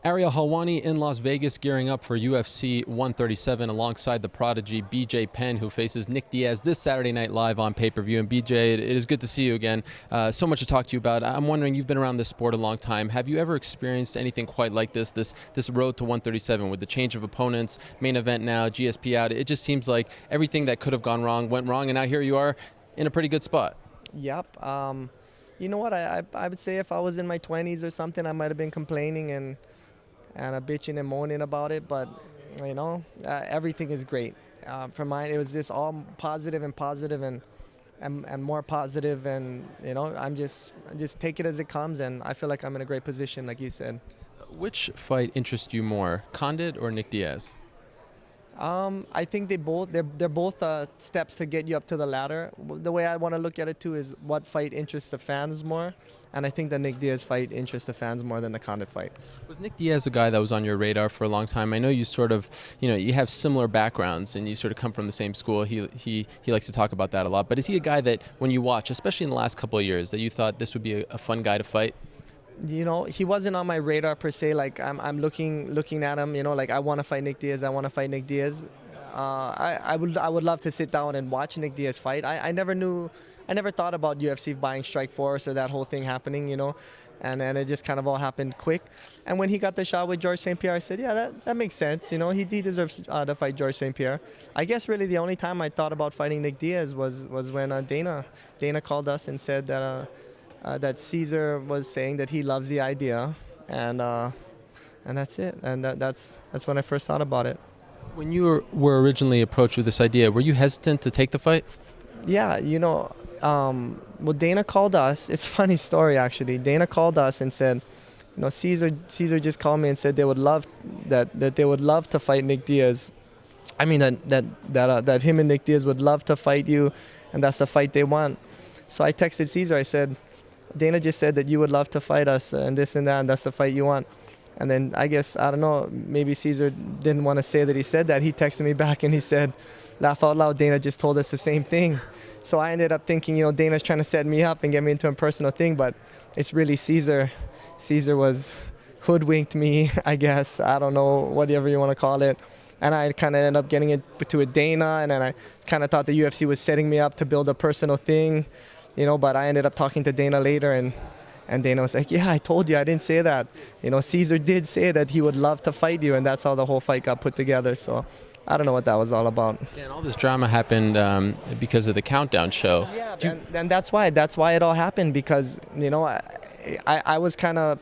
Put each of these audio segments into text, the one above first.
Ariel Helwani in Las Vegas gearing up for UFC 137 alongside the prodigy BJ Penn, who faces Nick Diaz this Saturday night live on pay-per-view. And BJ, it is good to see you again. So much to talk to you about. I'm wondering, you've been around this sport a long time. Have you ever experienced anything quite like this road to 137 with the change of opponents, main event now, GSP out? It just seems like everything that could have gone wrong went wrong, and now here you are in a pretty good spot. Yep. You know what? I would say if I was in my 20s or something, I might have been complaining and bitching and moaning about it. But you know, everything is great. For mine, it was just all positive and more positive. And you know, I just take it as it comes, and I feel like I'm in a great position, like you said. Which fight interests you more, Condit or Nick Diaz? I think they're both steps to get you up to the ladder. The way I want to look at it too is what fight interests the fans more, and I think the Nick Diaz fight interests the fans more than the Condit fight. Was Nick Diaz a guy that was on your radar for a long time? I know you sort of, you have similar backgrounds and you sort of come from the same school. He likes to talk about that a lot. But is he a guy that when you watch, especially in the last couple of years, that you thought this would be a fun guy to fight? You know, he wasn't on my radar per se. Like I'm looking at him. You know, like I want to fight Nick Diaz. I want to fight Nick Diaz. I would love to sit down and watch Nick Diaz fight. I never thought about UFC buying Strikeforce or that whole thing happening. You know, and it just kind of all happened quick. And when he got the shot with George St. Pierre, I said, yeah, that makes sense. You know, he deserves to fight George St. Pierre. I guess really the only time I thought about fighting Nick Diaz was when Dana called us and said that Cesar was saying that he loves the idea, and that's it. And that's when I first thought about it. When you were originally approached with this idea, were you hesitant to take the fight? Yeah, you know, well, Dana called us. It's a funny story, actually. Dana called us and said, you know, Cesar just called me and said they would love to fight Nick Diaz. I mean that him and Nick Diaz would love to fight you, and that's the fight they want. So I texted Cesar. I said, Dana just said that you would love to fight us and this and that, and that's the fight you want. And then I guess, I don't know, maybe Cesar didn't want to say that he said that. He texted me back and he said, laugh out loud, Dana just told us the same thing. So I ended up thinking, you know, Dana's trying to set me up and get me into a personal thing, but it's really Cesar. Cesar was hoodwinked me, I guess. I don't know, whatever you want to call it. And I kind of ended up getting into a Dana, and then I kind of thought the UFC was setting me up to build a personal thing. You know, but I ended up talking to Dana later, and Dana was like, yeah, I told you, I didn't say that. You know, Cesar did say that he would love to fight you, and that's how the whole fight got put together. So I don't know what that was all about. Yeah, and all this drama happened because of the countdown show. Yeah, and that's why it all happened, because, you know, I was kind of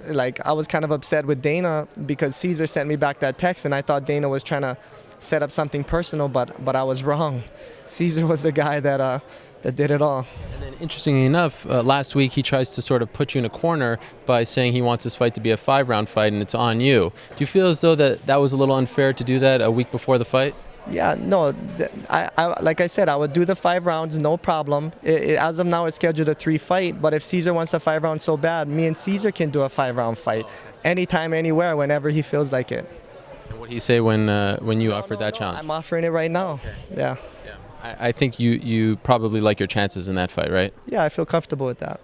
upset with Dana because Cesar sent me back that text, and I thought Dana was trying to set up something personal, but I was wrong. Cesar was the guy that did it all. And then, interestingly enough, last week he tries to sort of put you in a corner by saying he wants this fight to be a 5-round fight and it's on you. Do you feel as though that was a little unfair to do that a week before the fight? Yeah, no, I like I said, I would do the 5 rounds, no problem. As of now, it's scheduled a 3 fight, but if Cesar wants a 5 round so bad, me and Cesar can do a 5-round fight anytime, anywhere, whenever he feels like it. And what did he say when you offered that challenge? I'm offering it right now. Okay. Yeah. I think you probably like your chances in that fight, right? Yeah, I feel comfortable with that.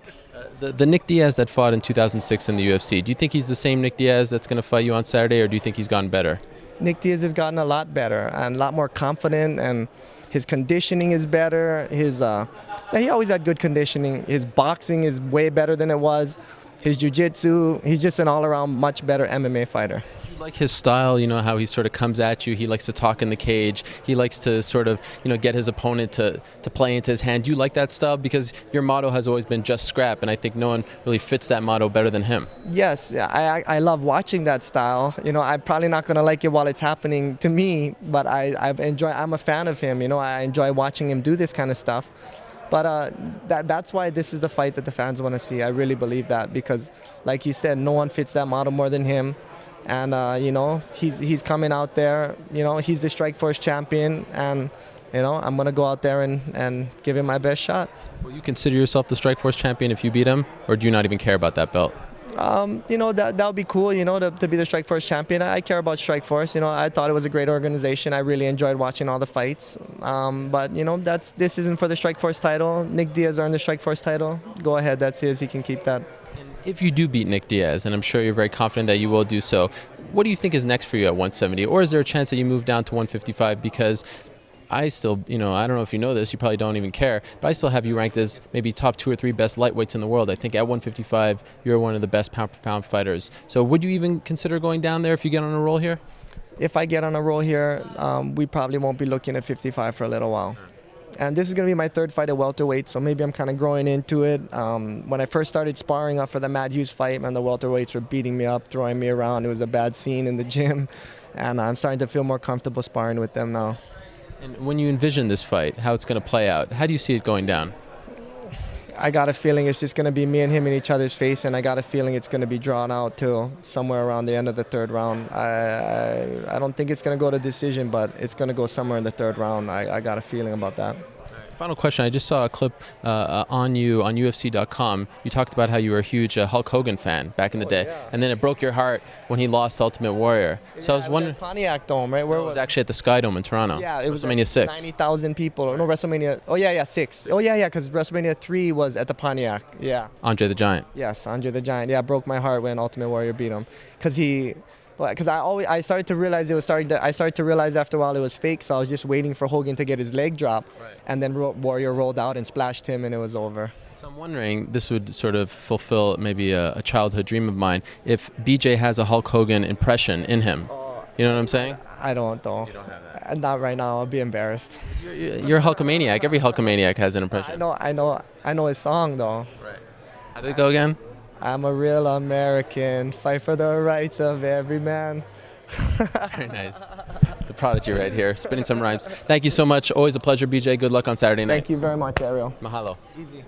The Nick Diaz that fought in 2006 in the UFC, do you think he's the same Nick Diaz that's going to fight you on Saturday, or do you think he's gotten better? Nick Diaz has gotten a lot better and a lot more confident, and his conditioning is better. He always had good conditioning. His boxing is way better than it was. His jiu-jitsu, he's just an all-around much better MMA fighter. You like his style, you know, how he sort of comes at you. He likes to talk in the cage. He likes to sort of, get his opponent to play into his hand. Do you like that style? Because your motto has always been just scrap, and I think no one really fits that motto better than him. Yes, I love watching that style. You know, I'm probably not going to like it while it's happening to me, but I'm a fan of him. You know, I enjoy watching him do this kind of stuff. But that's why this is the fight that the fans want to see. I really believe that, because, like you said, no one fits that model more than him. And, he's coming out there. You know, he's the Strikeforce champion. And, I'm going to go out there and give him my best shot. Will you consider yourself the Strikeforce champion if you beat him? Or do you not even care about that belt? That would be cool, to be the Strikeforce champion. I care about Strikeforce. I thought it was a great organization. I really enjoyed watching all the fights. But this isn't for the Strikeforce title. Nick Diaz earned the Strikeforce title. Go ahead, that's his. He can keep that. If you do beat Nick Diaz, and I'm sure you're very confident that you will do so, what do you think is next for you at 170? Or is there a chance that you move down to 155? Because I still, I don't know if you know this, you probably don't even care, but I still have you ranked as maybe top 2 or 3 best lightweights in the world. I think at 155, you're one of the best pound-for-pound fighters. So would you even consider going down there if you get on a roll here? If I get on a roll here, we probably won't be looking at 55 for a little while. And this is going to be my 3rd fight at welterweight, so maybe I'm kind of growing into it. When I first started sparring up for the Matt Hughes fight, man, the welterweights were beating me up, throwing me around. It was a bad scene in the gym, and I'm starting to feel more comfortable sparring with them now. And when you envision this fight, how it's going to play out, how do you see it going down? I got a feeling it's just going to be me and him in each other's face, and I got a feeling it's going to be drawn out till somewhere around the end of the 3rd round. I don't think it's going to go to decision, but it's going to go somewhere in the 3rd round. I got a feeling about that. Final question. I just saw a clip on you on UFC.com. You talked about how you were a huge Hulk Hogan fan back in the day, yeah. and then it broke your heart when he lost Ultimate Warrior. So I was wondering, at Pontiac Dome, right? Where it was actually at the Sky Dome in Toronto. Yeah, it was WrestleMania 6. 90,000 people. No, WrestleMania. Oh yeah, 6. Oh yeah, because WrestleMania 3 was at the Pontiac. Yeah. Andre the Giant. Yes, Andre the Giant. Yeah, broke my heart when Ultimate Warrior beat him, because I started to realize I started to realize after a while it was fake, so I was just waiting for Hogan to get his leg drop, and then Warrior rolled out and splashed him, and it was over. So I'm wondering, this would sort of fulfill maybe a childhood dream of mine, if BJ has a Hulk Hogan impression in him. You know what I'm saying? I don't though. You don't have that. Not right now. I'll be embarrassed. You're a Hulkamaniac. Every Hulkamaniac has an impression. I know his song though. Right. How did it go again? I'm a real American, fight for the rights of every man. Very nice. The prodigy right here, spinning some rhymes. Thank you so much. Always a pleasure, BJ. Good luck on Saturday night. Thank you very much, Ariel. Mahalo. Easy.